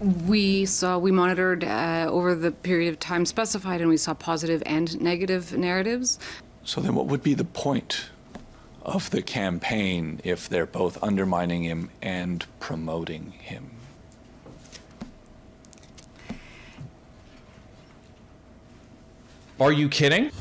We monitored over the period of time specified, and we saw positive and negative narratives. So then what would be the point of the campaign if they're both undermining him and promoting him? Are you kidding?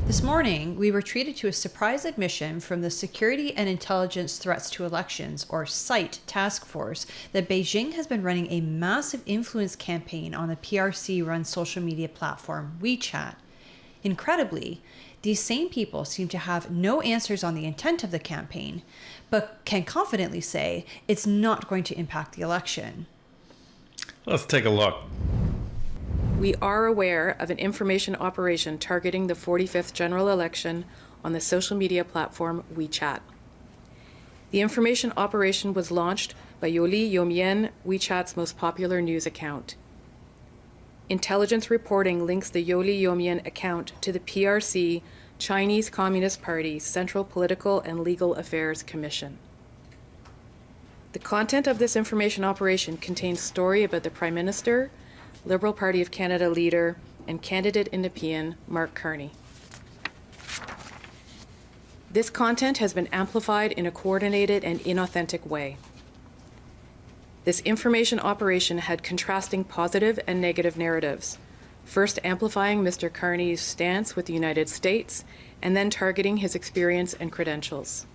This morning, we were treated to a surprise admission from the Security and Intelligence Threats to Elections, or SITE task force, that Beijing has been running a massive influence campaign on the PRC-run social media platform WeChat. Incredibly, these same people seem to have no answers on the intent of the campaign, but can confidently say it's not going to impact the election. Let's take a look. We are aware of an information operation targeting the 45th general election on the social media platform WeChat. The information operation was launched by Yoli Yomien, WeChat's most popular news account. Intelligence reporting links the Yoli Yomien account to the PRC, Chinese Communist Party's Central Political and Legal Affairs Commission. The content of this information operation contains story about the Prime Minister, Liberal Party of Canada leader, and candidate in Nepean, Mark Carney. This content has been amplified in a coordinated and inauthentic way. This information operation had contrasting positive and negative narratives, first amplifying Mr. Carney's stance with the United States, and then targeting his experience and credentials.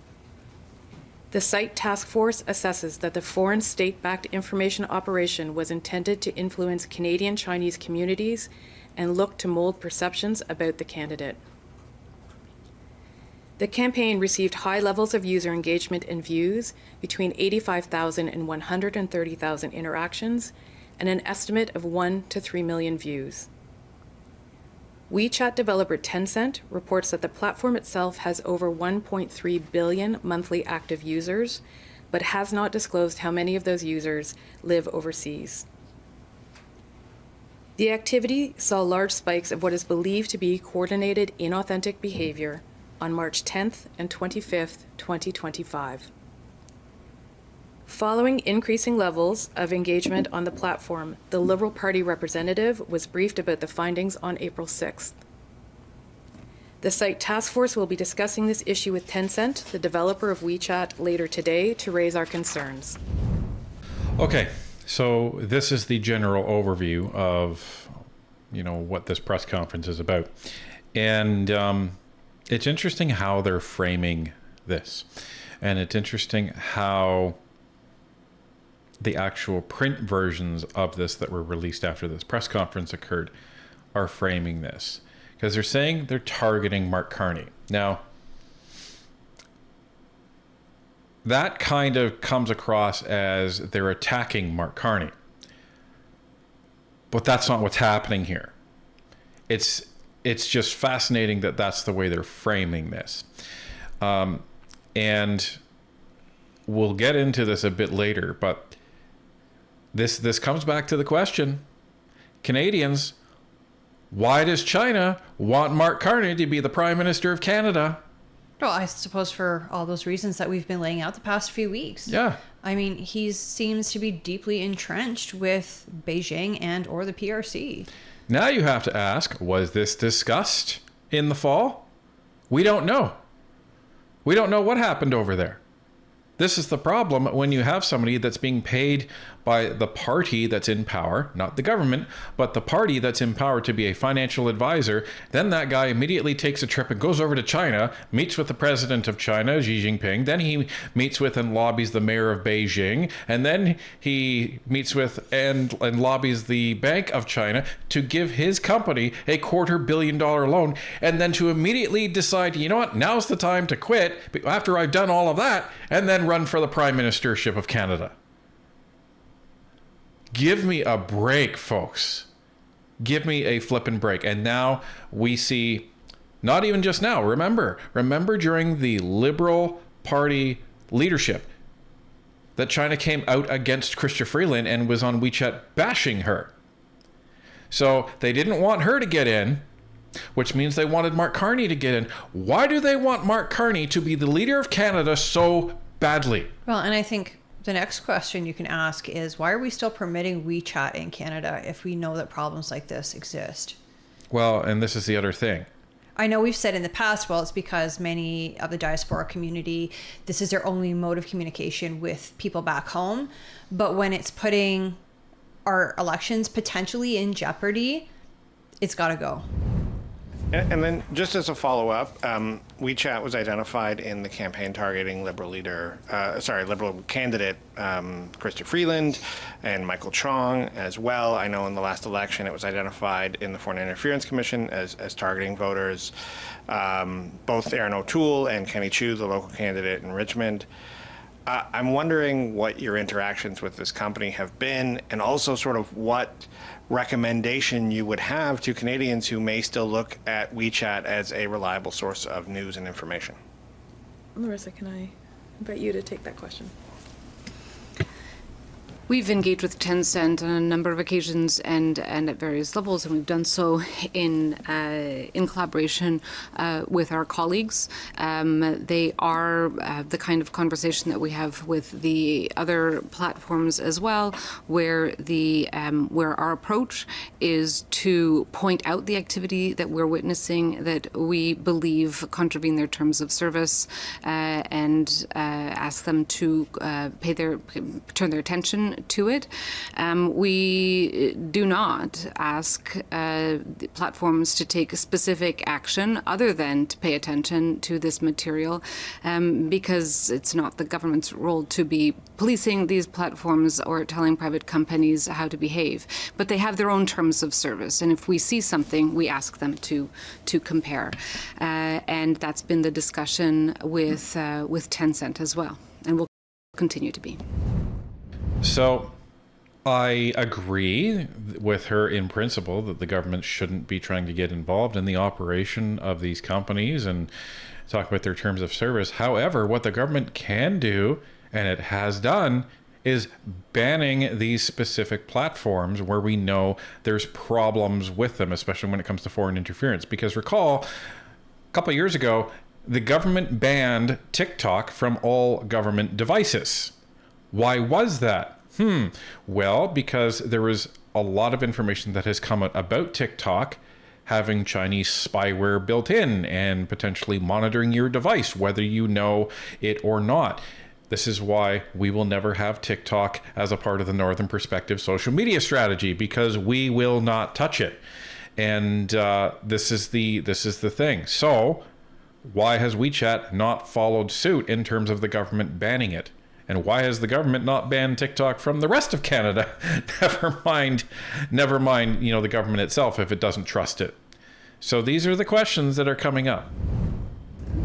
The SITE task force assesses that the foreign state-backed information operation was intended to influence Canadian Chinese communities and look to mold perceptions about the candidate. The campaign received high levels of user engagement and views, between 85,000 and 130,000 interactions, and an estimate of 1 to 3 million views. WeChat developer Tencent reports that the platform itself has over 1.3 billion monthly active users, but has not disclosed how many of those users live overseas. The activity saw large spikes of what is believed to be coordinated inauthentic behavior on March 10th and 25th, 2025. Following increasing levels of engagement on the platform, the Liberal Party representative was briefed about the findings on April 6th. The SITE task force will be discussing this issue with Tencent, the developer of WeChat, later today to raise our concerns. Okay, so this is the general overview of, what this press conference is about. And it's interesting how they're framing this. And it's interesting how the actual print versions of this that were released after this press conference occurred are framing this. Because they're saying they're targeting Mark Carney. Now, that kind of comes across as they're attacking Mark Carney. But that's not what's happening here. It's just fascinating that that's the way they're framing this. And we'll get into this a bit later, but this comes back to the question, Canadians, why does China want Mark Carney to be the Prime Minister of Canada? Well, I suppose for all those reasons that we've been laying out the past few weeks. Yeah. I mean, he seems to be deeply entrenched with Beijing and or the PRC. Now you have to ask, was this discussed in the fall? We don't know. We don't know what happened over there. This is the problem when you have somebody that's being paid by the party that's in power, not the government, but the party that's in power to be a financial advisor. Then that guy immediately takes a trip and goes over to China, meets with the president of China, Xi Jinping. Then he meets with and lobbies the mayor of Beijing. And then he meets with and lobbies the Bank of China to give his company a $250 million loan. And then to immediately decide, you know what, now's the time to quit after I've done all of that, and then run for the Prime Ministership of Canada. Give me a break, folks. Give me a flippin' break. And now we see, not even just now, remember during the Liberal Party leadership, that China came out against Chrystia Freeland and was on WeChat bashing her. So they didn't want her to get in, which means they wanted Mark Carney to get in. Why do they want Mark Carney to be the leader of Canada so badly? Well, and I think the next question you can ask is, why are we still permitting WeChat in Canada if we know that problems like this exist? Well, and this is the other thing. I know we've said in the past, well, it's because many of the diaspora community, this is their only mode of communication with people back home. But when it's putting our elections potentially in jeopardy, it's got to go. And then just as a follow-up, WeChat was identified in the campaign targeting Liberal candidate Chrystia Freeland and Michael Chong as well. I know in the last election it was identified in the Foreign Interference Commission as targeting voters. Both Aaron O'Toole and Kenny Chu, the local candidate in Richmond. I'm wondering what your interactions with this company have been, and also sort of what recommendation you would have to Canadians who may still look at WeChat as a reliable source of news and information. Larissa, can I invite you to take that question? We've engaged with Tencent on a number of occasions and at various levels, and we've done so in collaboration with our colleagues. They are the kind of conversation that we have with the other platforms as well, where our approach is to point out the activity that we're witnessing that we believe contravene their terms of service, and ask them to turn their attention to it. We do not ask the platforms to take specific action other than to pay attention to this material, because it's not the government's role to be policing these platforms or telling private companies how to behave. But they have their own terms of service, and if we see something, we ask them to compare. And that's been the discussion with Tencent as well, and will continue to be. So I agree with her in principle that the government shouldn't be trying to get involved in the operation of these companies and talk about their terms of service. However, what the government can do, and it has done, is banning these specific platforms where we know there's problems with them, especially when it comes to foreign interference. Because recall, a couple of years ago, the government banned TikTok from all government devices. Why was that? Well, because there was a lot of information that has come out about TikTok having Chinese spyware built in and potentially monitoring your device, whether you know it or not. This is why we will never have TikTok as a part of the Northern Perspective social media strategy, because we will not touch it. And this is the thing. So why has WeChat not followed suit in terms of the government banning it? And why has the government not banned TikTok from the rest of Canada? Never mind, the government itself if it doesn't trust it. So these are the questions that are coming up.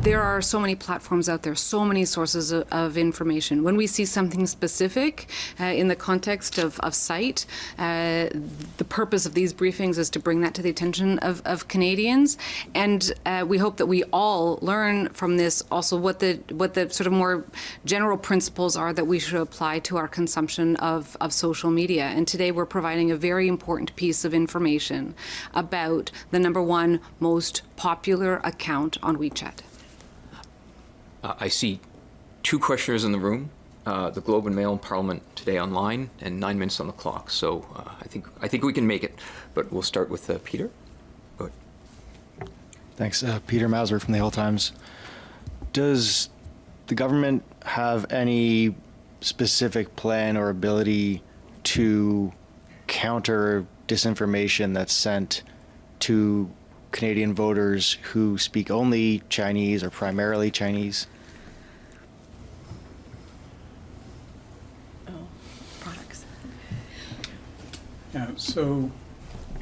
There are so many platforms out there, so many sources of information. When we see something specific in the context of sight, the purpose of these briefings is to bring that to the attention of Canadians. And we hope that we all learn from this also what the sort of more general principles are that we should apply to our consumption of social media. And today we're providing a very important piece of information about the #1 most popular account on WeChat. I see 2 questioners in the room, the Globe and Mail and Parliament Today online, and 9 minutes on the clock. So I think we can make it, but we'll start with Peter. Go ahead. Thanks. Peter Mauser from the Hill Times. Does the government have any specific plan or ability to counter disinformation that's sent to Canadian voters who speak only Chinese or primarily Chinese? Products. Yeah, so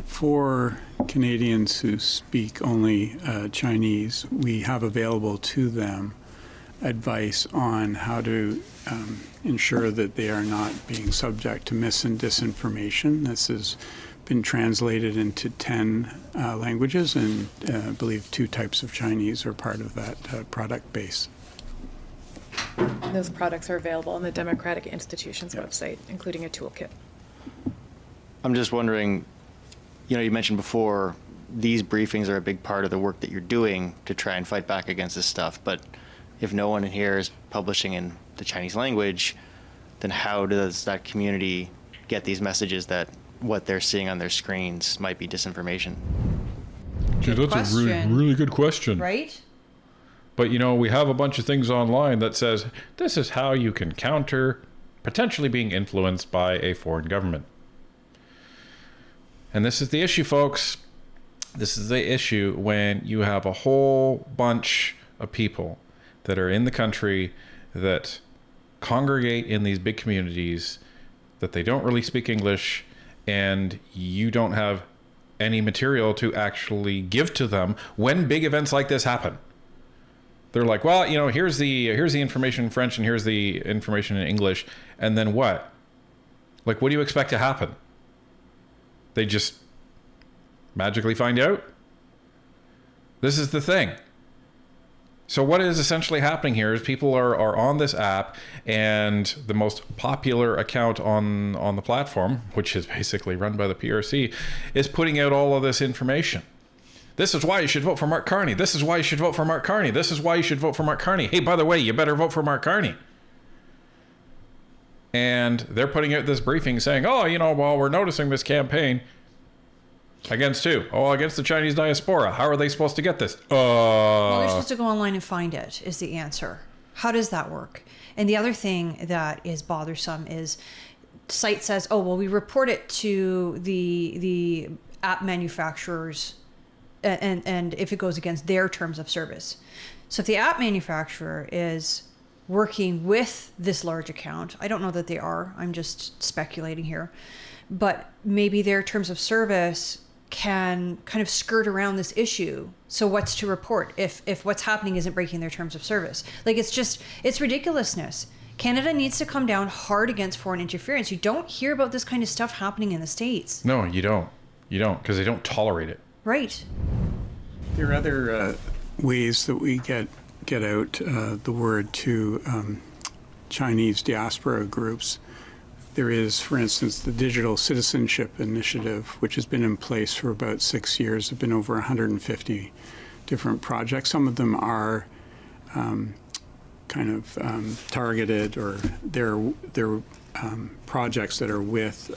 for Canadians who speak only Chinese, we have available to them advice on how to ensure that they are not being subject to mis and disinformation. This has been translated into 10 languages, and I believe 2 types of Chinese are part of that product base. Those products are available on the Democratic Institution's website, including a toolkit. I'm just wondering, you mentioned before, these briefings are a big part of the work that you're doing to try and fight back against this stuff, but if no one in here is publishing in the Chinese language, then how does that community get these messages that what they're seeing on their screens might be disinformation? Gee, that's a really, really good question. Right? But, we have a bunch of things online that says this is how you can counter potentially being influenced by a foreign government. And this is the issue, folks. This is the issue when you have a whole bunch of people that are in the country that congregate in these big communities, that they don't really speak English, and you don't have any material to actually give to them when big events like this happen. They're like, well, here's the information in French and here's the information in English, and then what? Like, what do you expect to happen? They just magically find out? This is the thing. So what is essentially happening here is people are on this app, and the most popular account on the platform, which is basically run by the PRC, is putting out all of this information. This is why you should vote for Mark Carney. This is why you should vote for Mark Carney. This is why you should vote for Mark Carney. Hey, by the way, you better vote for Mark Carney. And they're putting out this briefing saying, well, we're noticing this campaign. Against who? Oh, against the Chinese diaspora. How are they supposed to get this? Well, they're supposed to go online and find it, is the answer. How does that work? And the other thing that is bothersome is site says, we report it to the app manufacturers and if it goes against their terms of service. So if the app manufacturer is working with this large account, I don't know that they are, I'm just speculating here, but maybe their terms of service can kind of skirt around this issue. So what's to report if what's happening isn't breaking their terms of service? Like, it's ridiculousness. Canada needs to come down hard against foreign interference. You don't hear about this kind of stuff happening in the States. No, you don't. You don't, because they don't tolerate it. Right. There are other ways that we get out the word to Chinese diaspora groups. There is, for instance, the Digital Citizenship Initiative, which has been in place for about 6 years. There have been over 150 different projects. Some of them are targeted, or they're projects that are with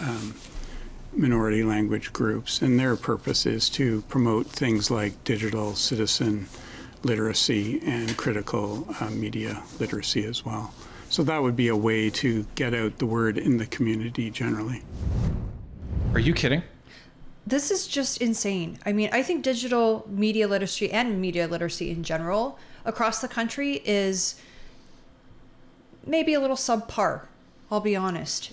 minority language groups, and their purpose is to promote things like digital citizen literacy and critical media literacy as well. So that would be a way to get out the word in the community generally. Are you kidding? This is just insane. I mean, I think digital media literacy and media literacy in general across the country is maybe a little subpar, I'll be honest.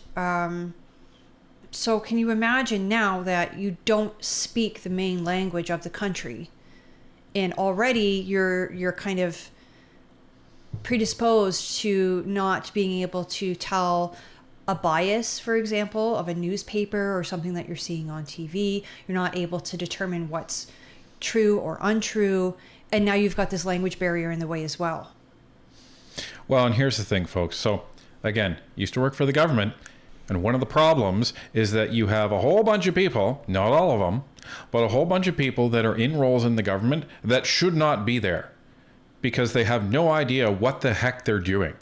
So can you imagine now that you don't speak the main language of the country, and already you're kind of predisposed to not being able to tell a bias, for example, of a newspaper or something that you're seeing on TV. You're not able to determine what's true or untrue, and now you've got this language barrier in the way as well. Well, and here's the thing, folks. So again, used to work for the government. And one of the problems is that you have a whole bunch of people, not all of them, but a whole bunch of people that are in roles in the government that should not be there because they have no idea what the heck they're doing.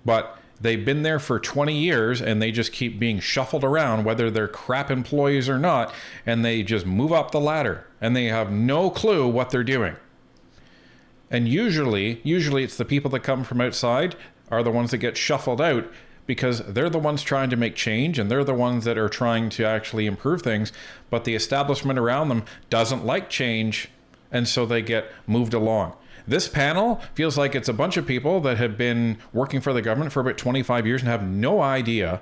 But they've been there for 20 years and they just keep being shuffled around, whether they're crap employees or not, and they just move up the ladder and they have no clue what they're doing. And usually it's the people that come from outside are the ones that get shuffled out, because they're the ones trying to make change and they're the ones that are trying to actually improve things, but the establishment around them doesn't like change, and so they get moved along. This panel feels like it's a bunch of people that have been working for the government for about 25 years and have no idea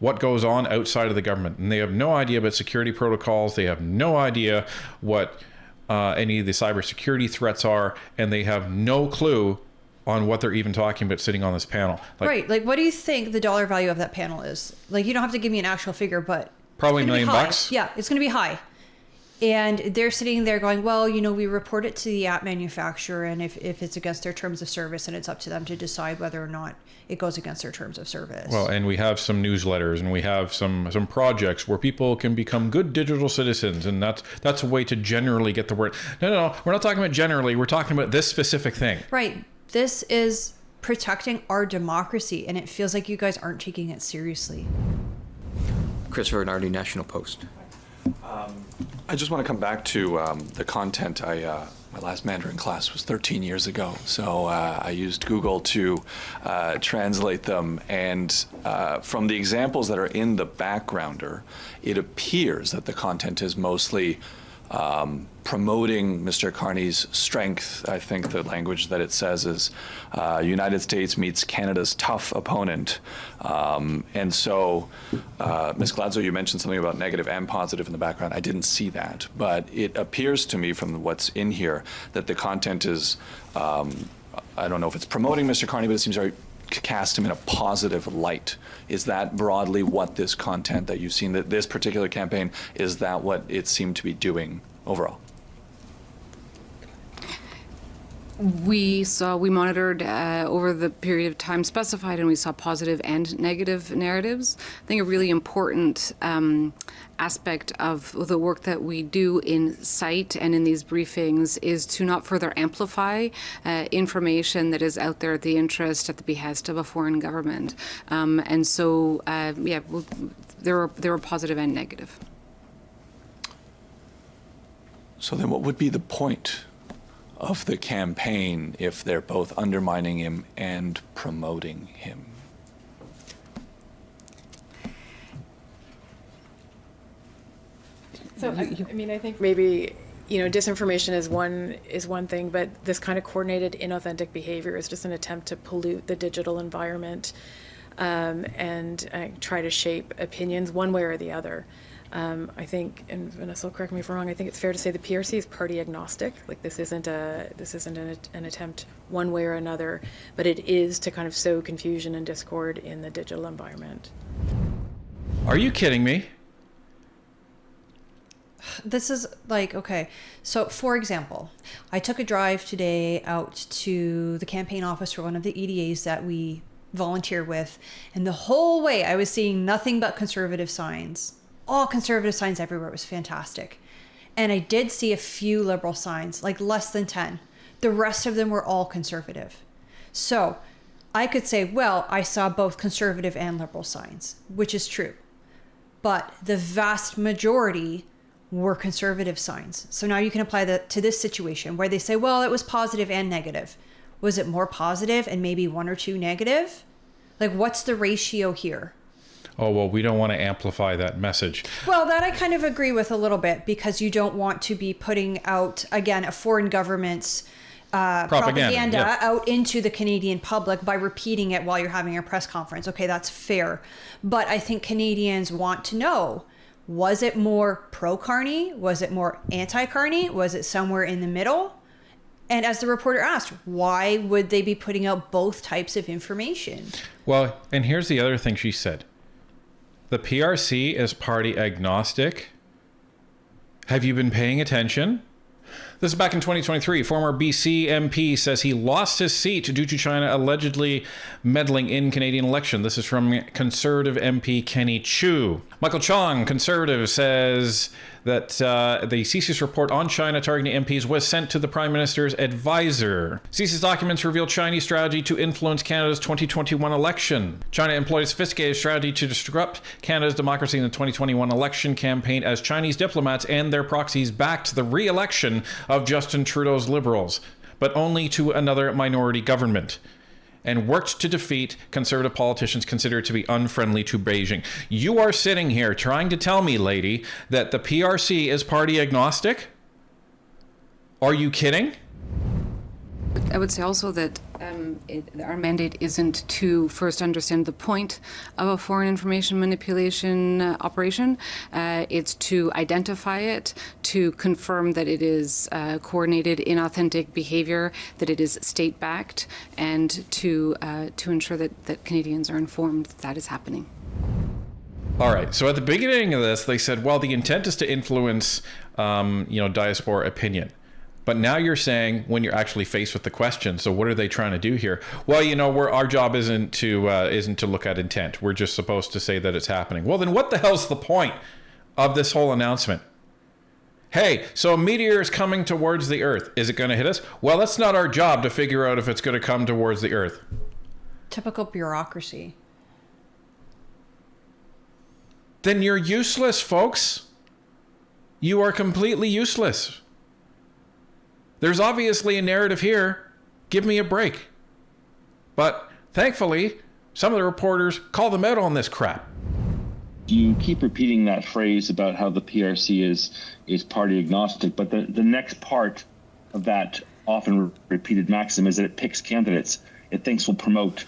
what goes on outside of the government, and they have no idea about security protocols, they have no idea what any of the cybersecurity threats are, and they have no clue on what they're even talking about sitting on this panel. Right. Like, what do you think the dollar value of that panel is? Like, you don't have to give me an actual figure, but probably $1 million bucks. Yeah, it's going to be high. And they're sitting there going, well, we report it to the app manufacturer, and if it's against their terms of service, and it's up to them to decide whether or not it goes against their terms of service. Well, and we have some newsletters, and we have some projects where people can become good digital citizens, and that's a way to generally get the word. No, we're not talking about generally. We're talking about this specific thing. Right. This is protecting our democracy, and it feels like you guys aren't taking it seriously. Christopher Nardi, National Post. I just want to come back to the content. My last Mandarin class was 13 years ago, so I used Google to translate them. And from the examples that are in the backgrounder, it appears that the content is mostly promoting Mr. Carney's strength. I think the language that it says is United States meets Canada's tough opponent. And so, Ms. Gladzow, you mentioned something about negative and positive in the background. I didn't see that, but it appears to me from what's in here that the content is, I don't know if it's promoting Mr. Carney, but it seems very cast him in a positive light. Is that broadly what this content that you've seen, that this particular campaign, is that what it seemed to be doing overall? We monitored over the period of time specified, and we saw positive and negative narratives. I think a really important aspect of the work that we do in site and in these briefings is to not further amplify information that is out there at the interest, at the behest of a foreign government. And so, there were positive and negative. So then what would be the point of the campaign if they're both undermining him and promoting him? So, I think maybe, disinformation is one thing, but this kind of coordinated inauthentic behavior is just an attempt to pollute the digital environment and try to shape opinions one way or the other. I think, and Vanessa will correct me if I'm wrong, I think it's fair to say the PRC is party agnostic. Like this isn't an attempt one way or another, but it is to kind of sow confusion and discord in the digital environment. Are you kidding me? This is like, okay. So for example, I took a drive today out to the campaign office for one of the EDAs that we volunteer with. And the whole way I was seeing nothing but conservative signs. All conservative signs everywhere. It was fantastic. And I did see a few liberal signs, like less than 10. The rest of them were all conservative. So I could say, well, I saw both conservative and liberal signs, which is true. But the vast majority were conservative signs. So now you can apply that to this situation where they say, well, it was positive and negative. Was it more positive and maybe one or two negative? Like, what's the ratio here? Oh, well, we don't want to amplify that message. Well, that I kind of agree with a little bit, because you don't want to be putting out, again, a foreign government's propaganda out into the Canadian public by repeating it while you're having a press conference. Okay, that's fair. But I think Canadians want to know, was it more pro-Carney? Was it more anti-Carney? Was it somewhere in the middle? And as the reporter asked, why would they be putting out both types of information? Well, and here's the other thing she said. The PRC is party agnostic. Have you been paying attention? This is back in 2023. Former BC MP says he lost his seat due to China allegedly meddling in Canadian election. This is from Conservative MP Kenny Chu. Michael Chong, Conservative, says that the CSIS report on China targeting MPs was sent to the Prime Minister's advisor. CSIS documents reveal Chinese strategy to influence Canada's 2021 election. China employed a sophisticated strategy to disrupt Canada's democracy in the 2021 election campaign as Chinese diplomats and their proxies backed the re-election of Justin Trudeau's Liberals, but only to another minority government, and worked to defeat conservative politicians considered to be unfriendly to Beijing. You are sitting here trying to tell me, lady, that the PRC is party agnostic? Are you kidding? I would say also that our mandate isn't to first understand the point of a foreign information manipulation operation. It's to identify it, to confirm that it is coordinated, inauthentic behavior, that it is state-backed, and to ensure that Canadians are informed that is happening. All right. So at the beginning of this, they said, well, the intent is to influence, diaspora opinion. But now you're saying when you're actually faced with the question, so what are they trying to do here? Well, our job isn't to look at intent. We're just supposed to say that it's happening. Well, then what the hell's the point of this whole announcement? Hey, so a meteor is coming towards the Earth. Is it going to hit us? Well, that's not our job to figure out if it's going to come towards the Earth. Typical bureaucracy. Then you're useless, folks. You are completely useless. There's obviously a narrative here. Give me a break. But thankfully, some of the reporters call them out on this crap. You keep repeating that phrase about how the PRC is party agnostic, but the next part of that often repeated maxim is that it picks candidates it thinks will promote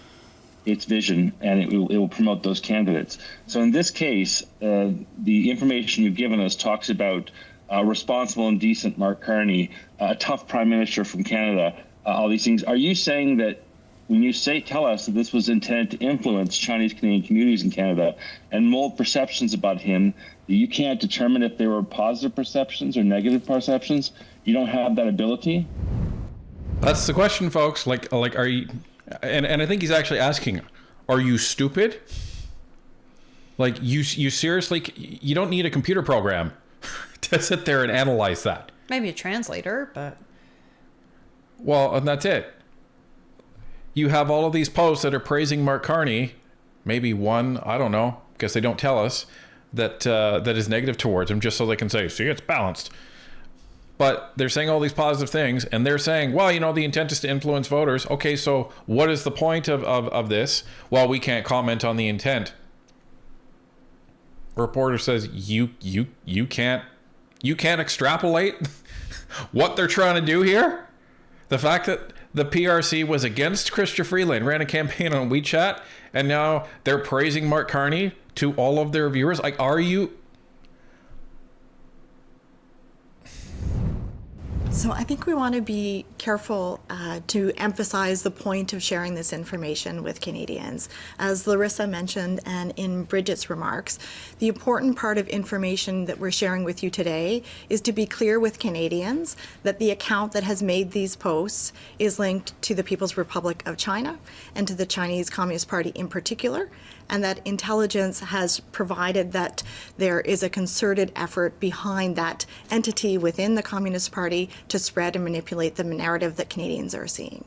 its vision, and it will promote those candidates. So in this case, the information you've given us talks about responsible and decent Mark Carney, a tough prime minister from Canada, all these things. Are you saying that when you tell us that this was intended to influence Chinese Canadian communities in Canada and mold perceptions about him, that you can't determine if they were positive perceptions or negative perceptions? You don't have that ability? That's the question, folks. Like, are you? And I think he's actually asking, are you stupid? Like, you seriously, you don't need a computer program to sit there and analyze that. Maybe a translator, but... Well, and that's it. You have all of these posts that are praising Mark Carney, maybe one, I don't know, because they don't tell us, that is negative towards him, just so they can say, see, it's balanced. But they're saying all these positive things, and they're saying, well, the intent is to influence voters. Okay, so what is the point of this? Well, we can't comment on the intent. A reporter says, you can't extrapolate what they're trying to do here? The fact that the PRC was against Chrystia Freeland, ran a campaign on WeChat, and now they're praising Mark Carney to all of their viewers. Like, are you... So I think we want to be careful to emphasize the point of sharing this information with Canadians. As Larissa mentioned, and in Bridget's remarks, the important part of information that we're sharing with you today is to be clear with Canadians that the account that has made these posts is linked to the People's Republic of China and to the Chinese Communist Party in particular, and that intelligence has provided that there is a concerted effort behind that entity within the Communist Party to spread and manipulate the narrative that Canadians are seeing.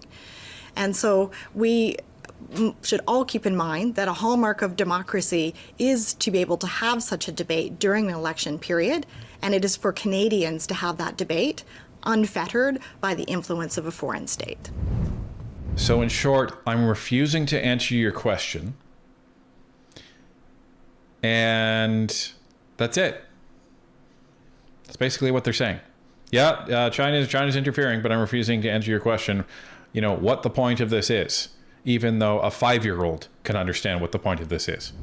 And so we should all keep in mind that a hallmark of democracy is to be able to have such a debate during an election period, and it is for Canadians to have that debate unfettered by the influence of a foreign state. So in short, I'm refusing to answer your question. And that's it. That's basically what they're saying. Yeah, China's interfering, but I'm refusing to answer your question, what the point of this is, even though a 5-year-old can understand what the point of this is.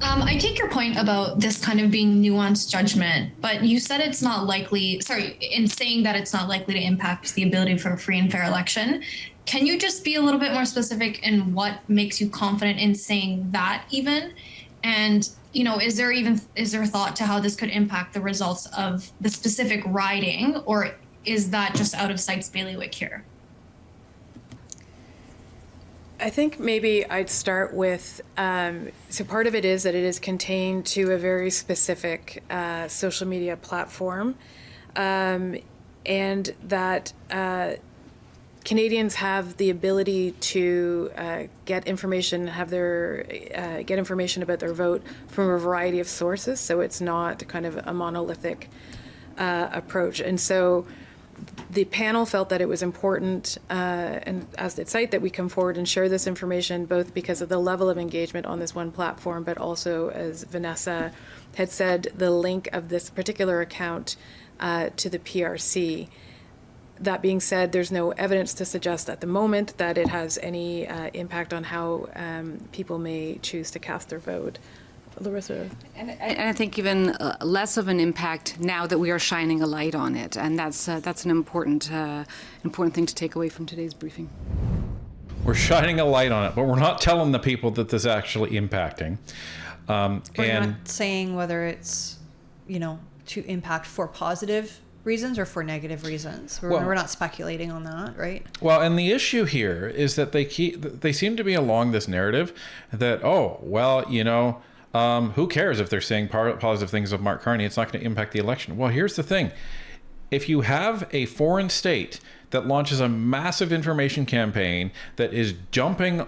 I take your point about this kind of being nuanced judgment, but you said it's not likely, in saying that it's not likely to impact the ability for a free and fair election. Can you just be a little bit more specific in what makes you confident in saying that even? And, is there thought to how this could impact the results of the specific riding, or is that just out of sight's bailiwick here? I think maybe I'd start with, so part of it is that it is contained to a very specific social media platform, and that Canadians have the ability to get information about their vote from a variety of sources. So it's not kind of a monolithic approach. And so the panel felt that it was important, and as did CITE, that we come forward and share this information, both because of the level of engagement on this one platform, but also, as Vanessa had said, the link of this particular account to the PRC. That being said, there's no evidence to suggest at the moment that it has any impact on how people may choose to cast their vote. Larissa? And I think even less of an impact now that we are shining a light on it, and that's an important thing to take away from today's briefing. We're shining a light on it, but we're not telling the people that this is actually impacting. We're And not saying whether it's, to impact for positive reasons or for negative reasons. We're not speculating on that, right? well, and the issue here is that they seem to be along this narrative that, who cares if they're saying positive things of Mark Carney? It's not going to impact the election. Well, here's the thing. If you have a foreign state that launches a massive information campaign that is dumping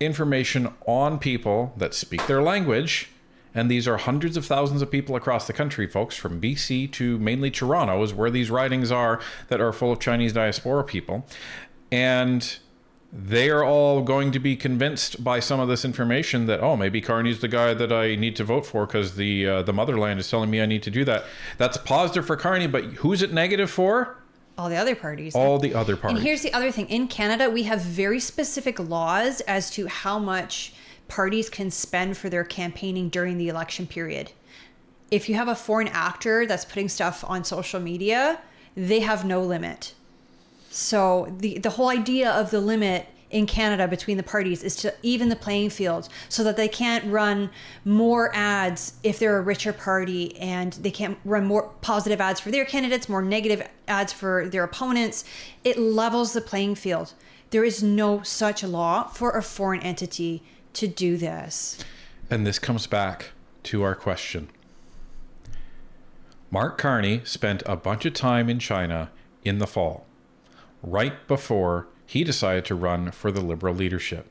information on people that speak their language, and these are hundreds of thousands of people across the country, folks, from BC to mainly Toronto is where these ridings are that are full of Chinese diaspora people. And they are all going to be convinced by some of this information that, maybe Carney's the guy that I need to vote for because the motherland is telling me I need to do that. That's positive for Carney, but who's it negative for? All the other parties. All the other parties. And here's the other thing. In Canada, we have very specific laws as to how much parties can spend for their campaigning during the election period. If you have a foreign actor that's putting stuff on social media, they have no limit. So the whole idea of the limit in Canada between the parties is to even the playing field so that they can't run more ads if they're a richer party, and they can't run more positive ads for their candidates, more negative ads for their opponents. It levels the playing field. There is no such law for a foreign entity to do this. And this comes back to our question. Mark Carney spent a bunch of time in China in the fall, right before he decided to run for the Liberal leadership.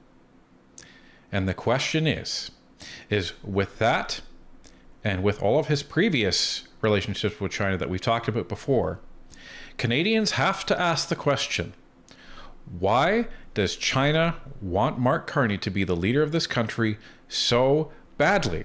And the question is with that, and with all of his previous relationships with China that we've talked about before, Canadians have to ask the question, why does China want Mark Carney to be the leader of this country so badly?